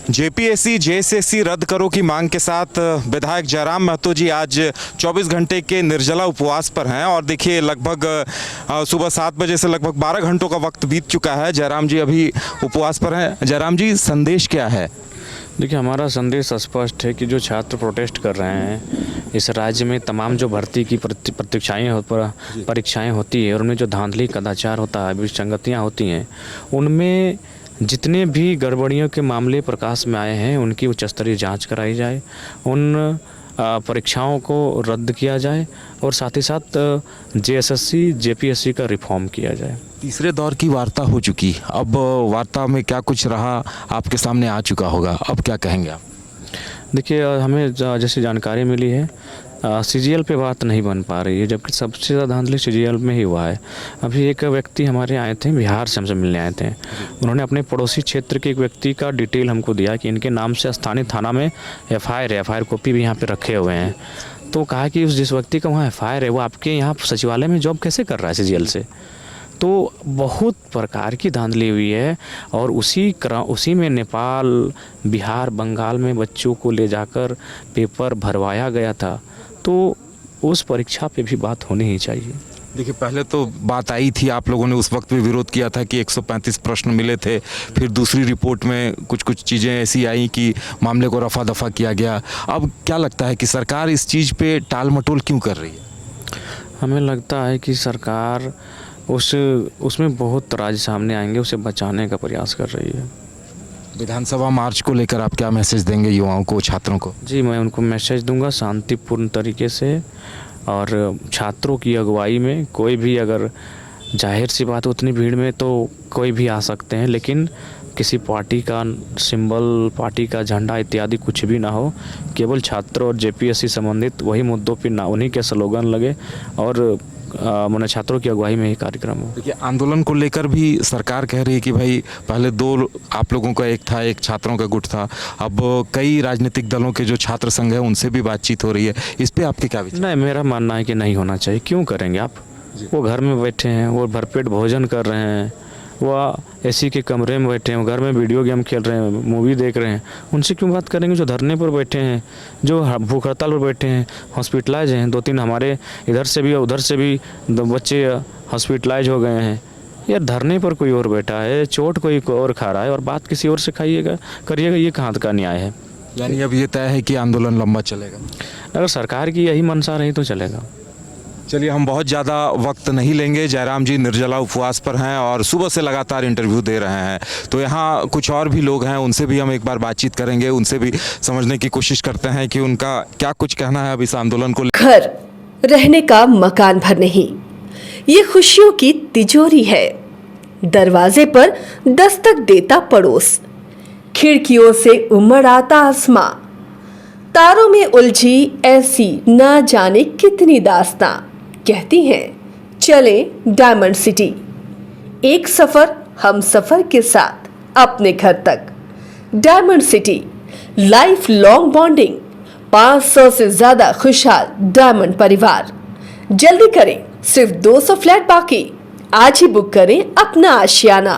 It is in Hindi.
जेपीएससी जेएसएससी रद्द करो की मांग के साथ विधायक जयराम महतो जी आज 24 घंटे के निर्जला उपवास पर हैं और देखिए लगभग सुबह 7 बजे से लगभग 12 घंटों का वक्त बीत चुका है। जयराम जी अभी उपवास पर हैं। जयराम जी, संदेश क्या है? देखिए, हमारा संदेश स्पष्ट है कि जो छात्र प्रोटेस्ट कर रहे हैं इस राज्य में, तमाम जो भर्ती की परीक्षाएं होती है और उनमें जो धांधली कदाचार होता है, विसंगतियाँ होती हैं, उनमें जितने भी गड़बड़ियों के मामले प्रकाश में आए हैं उनकी उच्च स्तरीय जांच कराई जाए, उन परीक्षाओं को रद्द किया जाए और साथ ही साथ जेएसएससी जेपीएससी का रिफॉर्म किया जाए। तीसरे दौर की वार्ता हो चुकी, अब वार्ता में क्या कुछ रहा आपके सामने आ चुका होगा, अब क्या कहेंगे आप? देखिए, हमें जैसी जानकारी मिली है सीजीएल पे बात नहीं बन पा रही है, जबकि सबसे ज़्यादा धांधली सीजीएल में ही हुआ है। अभी एक व्यक्ति हमारे आए थे, बिहार से हमसे मिलने आए थे। उन्होंने अपने पड़ोसी क्षेत्र के एक व्यक्ति का डिटेल हमको दिया कि इनके नाम से स्थानीय थाना में एफआईआर कॉपी भी यहाँ पे रखे हुए हैं। तो कहा कि जिस व्यक्ति का वहाँ एफआईआर है वो आपके यहाँ सचिवालय में जॉब कैसे कर रहा है सीजीएल से? तो बहुत प्रकार की धांधली हुई है और उसी में नेपाल, बिहार, बंगाल में बच्चों को ले जाकर पेपर भरवाया गया था। तो उस परीक्षा पे भी बात होनी ही चाहिए। देखिए, पहले तो बात आई थी, आप लोगों ने उस वक्त भी विरोध किया था कि 135 प्रश्न मिले थे, फिर दूसरी रिपोर्ट में कुछ चीज़ें ऐसी आई कि मामले को रफा दफा किया गया। अब क्या लगता है कि सरकार इस चीज़ पे टाल मटोल क्यों कर रही है? हमें लगता है कि सरकार उसमें बहुत राज सामने आएंगे, उसे बचाने का प्रयास कर रही है। विधानसभा मार्च को लेकर आप क्या मैसेज देंगे युवाओं को, छात्रों को? जी, मैं उनको मैसेज दूंगा शांतिपूर्ण तरीके से, और छात्रों की अगुवाई में कोई भी, अगर जाहिर सी बात उतनी भीड़ में तो कोई भी आ सकते हैं, लेकिन किसी पार्टी का सिंबल, पार्टी का झंडा इत्यादि कुछ भी ना हो। केवल छात्र और जेपीएससी संबंधित वही मुद्दों पर ना, उन्हीं के स्लोगन लगे और मैंने छात्रों की अगुवाई में ही कार्यक्रम हो। देखिए, आंदोलन को लेकर भी सरकार कह रही है कि भाई पहले दो आप लोगों का एक था, एक छात्रों का गुट था, अब कई राजनीतिक दलों के जो छात्र संघ है उनसे भी बातचीत हो रही है। इस पे आपके क्या विचार? नहीं, मेरा मानना है कि नहीं होना चाहिए। क्यों करेंगे आप? वो घर में बैठे हैं, वो भरपेट भोजन कर रहे हैं, वह एसी के कमरे में बैठे हैं, घर में वीडियो गेम खेल रहे हैं, मूवी देख रहे हैं, उनसे क्यों बात करेंगे? जो धरने पर बैठे हैं, जो भूख हड़ताल पर बैठे हैं, हॉस्पिटलाइज हैं, 2-3 हमारे इधर से भी उधर से भी बच्चे हॉस्पिटलाइज हो गए हैं। यार, धरने पर कोई और बैठा है, चोट कोई और खा रहा है और बात किसी और से करिएगा, ये कहाँ का न्याय है? यानी अब ये तय है कि आंदोलन लंबा चलेगा? अगर सरकार की यही मंशा रही तो चलेगा। चलिए, हम बहुत ज़्यादा वक्त नहीं लेंगे। जयराम जी निर्जला उपवास पर हैं और सुबह से लगातार इंटरव्यू दे रहे हैं, तो यहाँ कुछ और भी लोग हैं, उनसे भी हम एक बार बातचीत करेंगे, उनसे भी समझने की कोशिश करते हैं कि उनका क्या कुछ कहना है अब इस आंदोलन को। घर रहने का मकान भर नहीं, ये खुशियों की तिजोरी है। दरवाजे पर दस्तक देता पड़ोस, खिड़कियों से उमड़ आता आसमां, तारों में उलझी ऐसी ना जाने कितनी दास्तां। कहती हैं चले डायमंड सिटी, एक सफर हम सफर के साथ अपने घर तक। Diamond city, life long bonding, 500 से ज्यादा खुशहाल डायमंड परिवार। जल्दी करें, सिर्फ 200 फ्लैट बाकी। आज ही बुक करें अपना आशियाना।